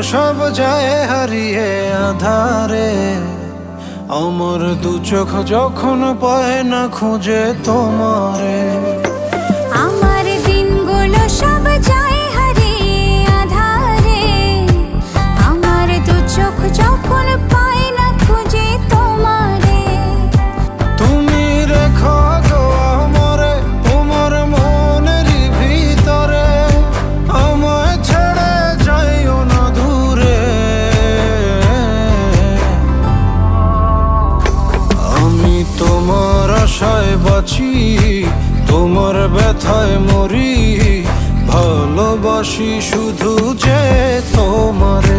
সব যায় হারিয়ে আধারে। আমার দু চোখ যখন পায় না খুঁজে তোমারে। আমার দিনগুলো সব যায় হারিয়ে আঁধারে। আমার দু চোখ যখন পায় না খুঁজে তোমারে। তুমি রেখো গো আমারে তোমার মনেরই ভিতরে, আমায় ছেড়ে যাইও না দূরে। আমি তোমার আশায় বাঁচি, তোমার ব্যথায় মরি, ভালোবাসি শুধু যে তোমার।